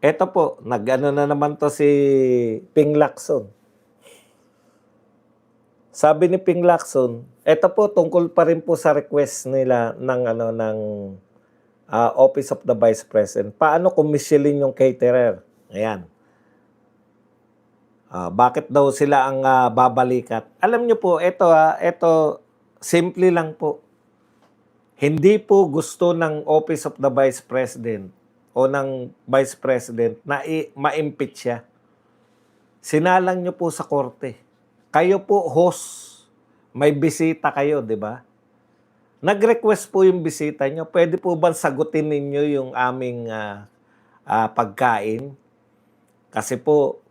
Eto po, nag-ano na naman 'to si Ping Lacson. Sabi ni Ping Lacson, eto po tungkol pa rin po sa request nila ng ano, ng, Office of the Vice President. Paano kung Michelin yung caterer? Ayan. Bakit daw sila ang, babalikat? Alam niyo po eto simple lang po. Hindi po gusto ng Office of the Vice President o ng Vice President na ma-impeach siya. Sinalang niyo po sa korte. Kayo po host, may bisita kayo, 'di ba? Nag-request po yung bisita niyo, puwede po bang sagutin ninyo yung aming, pagkain? Kasi po,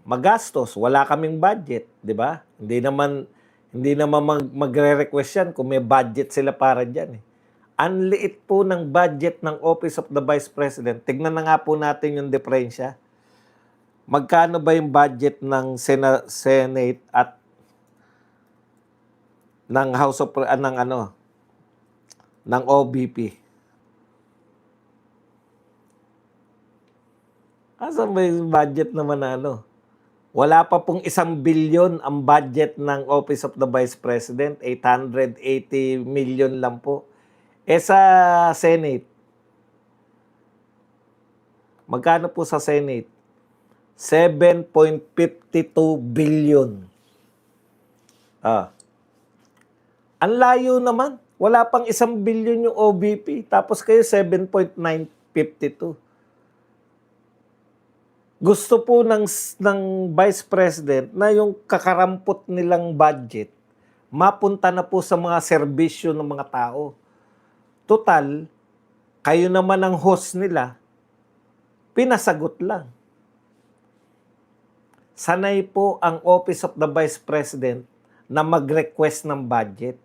magastos, wala kaming budget, 'di ba? Hindi naman magre-request 'yan kung may budget sila para diyan, eh. Ang liit po ng budget ng Office of the Vice President. Tignan na nga po natin yung diferensya. Magkano ba yung budget ng Senate at ng House of ng ano, ng OBP? Asan ba yung budget naman na ano? Wala pa pong 1 billion ang budget ng Office of the Vice President, 880 million lang po. Sa Senate, magkano po sa Senate? 7.52 billion. Ang layo naman. Wala pang 1 billion yung OBP, tapos kayo 7.952. Gusto po ng Vice President na yung kakarampot nilang budget mapunta na po sa mga serbisyo ng mga tao. Total, kayo naman ang host nila, pinasagot lang. Sanay po ang Office of the Vice President na mag-request ng budget.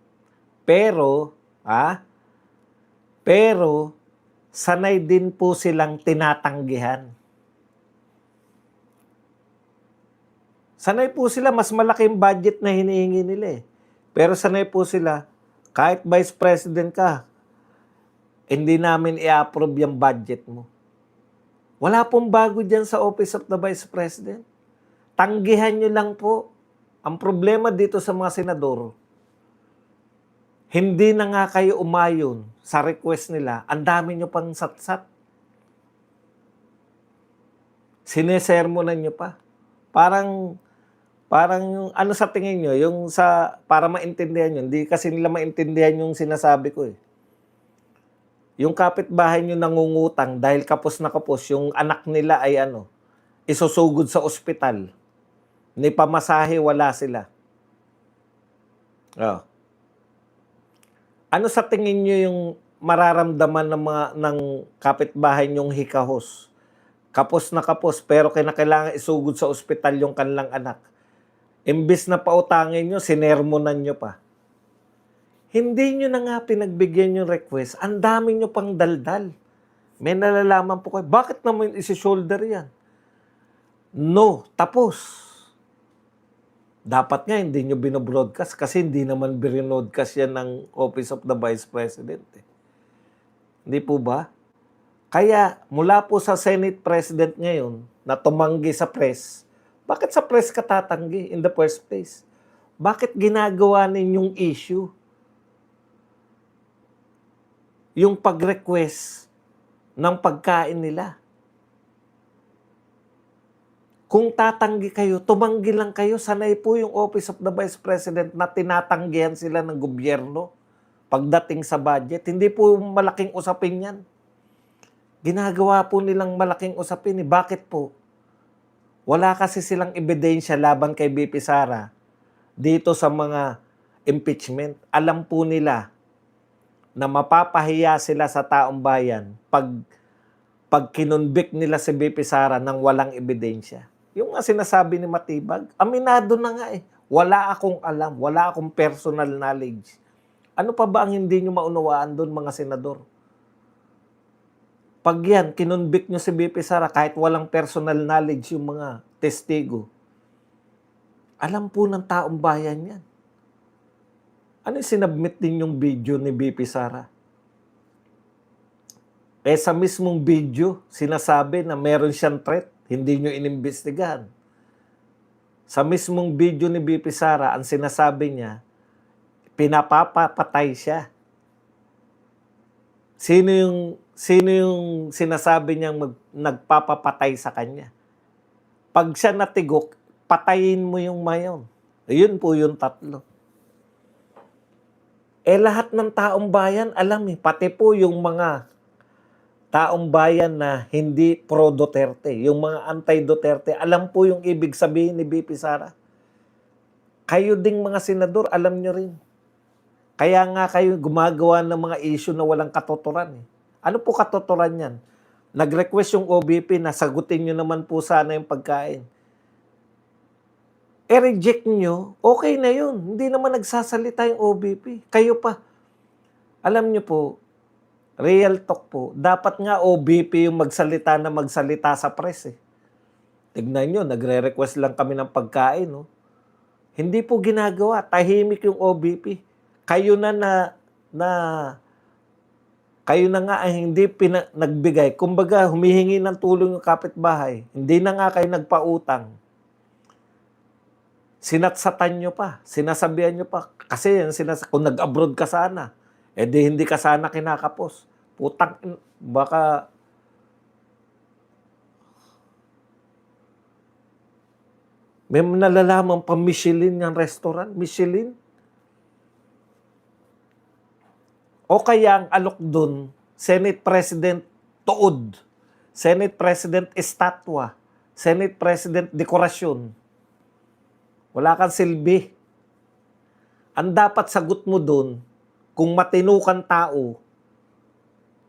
Pero sanay din po silang tinatanggihan. Sanay po sila, mas malaki yung budget na hinihingi nila, eh. Pero sanay po sila, kahit Vice President ka, hindi namin i-approve yung budget mo. Wala pong bago dyan sa Office of the Vice President. Tanggihan nyo lang po. Ang problema dito sa mga senador, hindi na nga kayo umayon sa request nila, ang dami nyo pang satsat. Sinesermonan nyo pa. Parang yung ano sa tingin nyo, yung para maintindihan nyo, hindi kasi nila maintindihan yung sinasabi ko, eh. Yung kapitbahay nyo nangungutang dahil kapos na kapos, yung anak nila ay isusugod sa ospital. Ni pamasahe, wala sila. Ano sa tingin nyo yung mararamdaman ng kapitbahay nyong hikahos? Kapos na kapos, pero kinakailangan isugod sa ospital yung kanilang anak. Imbis na pautangin nyo, sinermonan nyo pa. Hindi nyo na nga pinagbigyan yung request. Ang dami nyo pang daldal. May nalalaman po kayo, bakit naman isi-shoulder yan? No, tapos. Dapat nga hindi nyo binobroadcast kasi hindi naman binobroadcast yan ng Office of the Vice President, eh. Hindi po ba? Kaya mula po sa Senate President ngayon na tumanggi sa press, bakit sa press ka tatanggi in the first place? Bakit ginagawa ninyong issue yung pag-request ng pagkain nila? Kung tatanggi kayo, tumanggi lang kayo. Sanay po yung Office of the Vice President na tinatanggihan sila ng gobyerno pagdating sa budget. Hindi po malaking usapin yan. Ginagawa po nilang malaking usapin, eh. Bakit po? Wala kasi silang ebidensya laban kay BP Sara dito sa mga impeachment. Alam po nila na mapapahiya sila sa taong bayan pag kinonvict nila si BP Sara ng walang ebidensya. Yung nga sinasabi ni Matibag, aminado na nga, eh. Wala akong alam, wala akong personal knowledge. Ano pa ba ang hindi nyo maunawaan doon, mga senador? Pag yan, kinonvict nyo si BP Sara kahit walang personal knowledge yung mga testigo, alam po ng taong bayan yan. Ano yung sinubmit din yung video ni BP Sara? Eh sa mismong video, sinasabi na meron siyang threat, hindi nyo inimbestigahan. Sa mismong video ni BP Sara, ang sinasabi niya, pinapapatay siya. Sino yung sinasabi niyang nagpapapatay sa kanya? Pag siya natigok, patayin mo yung mayon. Yun po yung tatlo. Eh lahat ng taong bayan, alam pati po yung mga taong bayan na hindi pro-Duterte, yung mga anti-Duterte, alam po yung ibig sabihin ni BP Sara. Kayo ding mga senador, alam nyo rin. Kaya nga kayo gumagawa ng mga issue na walang katotoran. Ano po katotoran yan? Nag-request yung OBP na sagutin nyo naman po sana yung pagkain. Reject nyo, okay na yun. Hindi naman nagsasalita yung OBP. Kayo pa. Alam nyo po, real talk po, dapat nga OBP yung magsalita sa press. Tignan nyo, nagre-request lang kami ng pagkain. No? Hindi po ginagawa. Tahimik yung OBP. Kayo na kayo na nga ay hindi nagbigay. Kumbaga, humihingi ng tulong yung kapitbahay. Hindi na nga kayo nagpautang. Sinatsatan nyo pa. Sinasabihan nyo pa. Kasi kung nag-abroad ka sana, hindi ka sana kinakapos. Putang, baka may nalalaman pa Michelin yung restaurant. Michelin. O kaya ang alok dun, Senate President tuod, Senate President estatwa, Senate President dekorasyon. Wala kang silbi. Ang dapat sagot mo dun, kung matino kang tao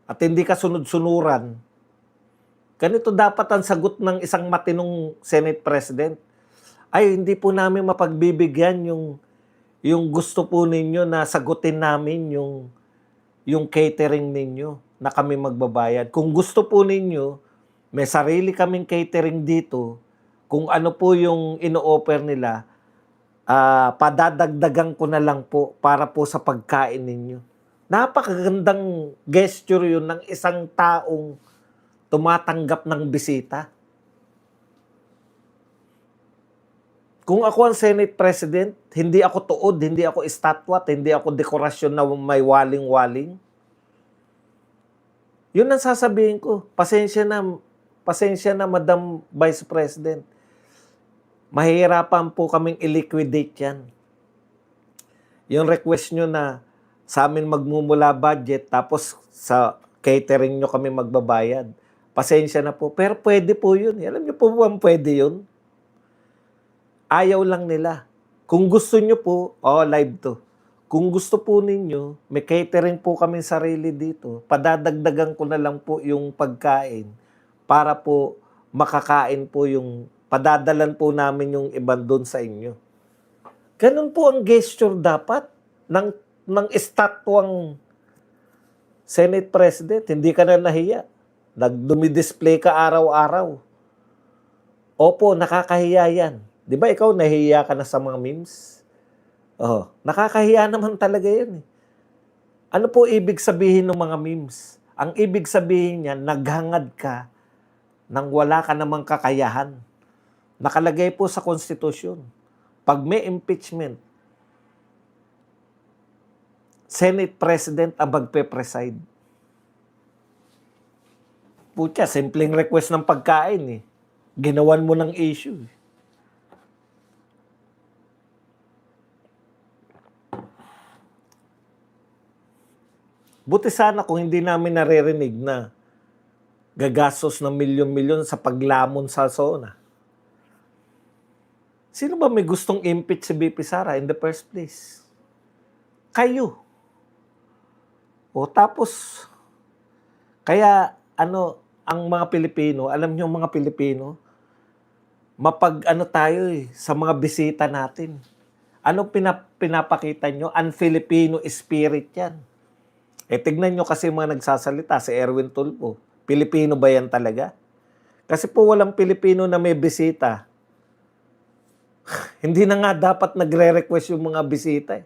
at hindi ka sunod-sunuran, ganito dapat ang sagot ng isang matinong Senate President. Ay, hindi po namin mapagbibigyan yung gusto po ninyo na sagutin namin yung catering ninyo na kami magbabayad. Kung gusto po ninyo, may sarili kaming catering dito, kung ano po yung ino-offer nila, padadagdagan ko na lang po para po sa pagkain ninyo. Napakagandang gesture yun ng isang taong tumatanggap ng bisita. Kung ako ang Senate President, hindi ako tuod, hindi ako estatwa, hindi ako dekorasyon na may waling-waling. Yun ang sasabihin ko. Pasensya na Madam Vice President. Mahihirapan po kaming i-liquidate yan. Yung request nyo na sa amin magmumula budget, tapos sa catering nyo kami magbabayad. Pasensya na po. Pero pwede po yun. Alam nyo po ba pwede yun? Ayaw lang nila. Kung gusto nyo po, live to. Kung gusto po ninyo, may catering po kami sarili dito. Padadagdagan ko na lang po yung pagkain para po makakain po padadalan po namin yung iba doon sa inyo. Ganun po ang gesture dapat ng estatwang Senate President. Hindi ka na nahiya. Dumidisplay ka araw-araw. Opo, nakakahiya yan. Di ba ikaw nahihiya ka na sa mga memes? Nakakahiya naman talaga yan. Ano po ibig sabihin ng mga memes? Ang ibig sabihin niya, naghangad ka nang wala ka namang kakayahan. Nakalagay po sa konstitusyon. Pag may impeachment, Senate President ang magpe-preside. Putya, simpleng request ng pagkain Ginawan mo ng issue. Buti sana kung hindi namin naririnig na gagastos ng milyon-milyon sa paglamon sa zona. Sino ba may gustong impeach si BP Sara in the first place? Kayo. Tapos, kaya ang mga Pilipino, alam niyo mga Pilipino, tayo sa mga bisita natin. Anong pinapakita nyo? Un-Filipino spirit yan. Tignan nyo kasi mga nagsasalita, si Erwin Tulfo. Pilipino ba yan talaga? Kasi po walang Pilipino na may bisita. Hindi na nga dapat nagre-request yung mga bisita.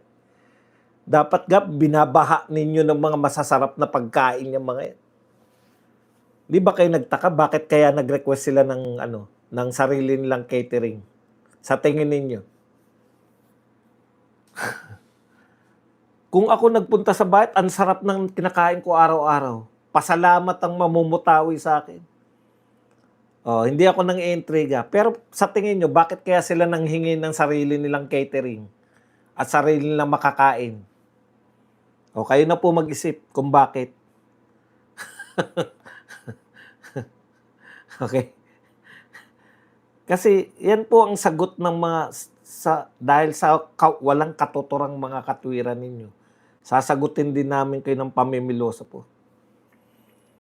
Dapat binabaha ninyo ng mga masasarap na pagkain yung mga yan. 'Di ba kayo nagtaka bakit kaya nag-request sila ng ano, ng sarili nilang catering? Sa tingin ninyo? Kung ako nagpunta sa bahay ang sarap ng kinakain ko araw-araw, pasalamat ang mamumutawi sa'kin. Oh, hindi ako nang-iintriga. Pero sa tingin niyo bakit kaya sila nanghingi ng sarili nilang catering at sarili nilang makakain? O kayo na po mag-isip kung bakit. Okey? Kasi 'yan po ang sagot ng mga dahil sa walang katuturang mga katwiran ninyo, sasagutin din namin kayo ng pamimiloso po.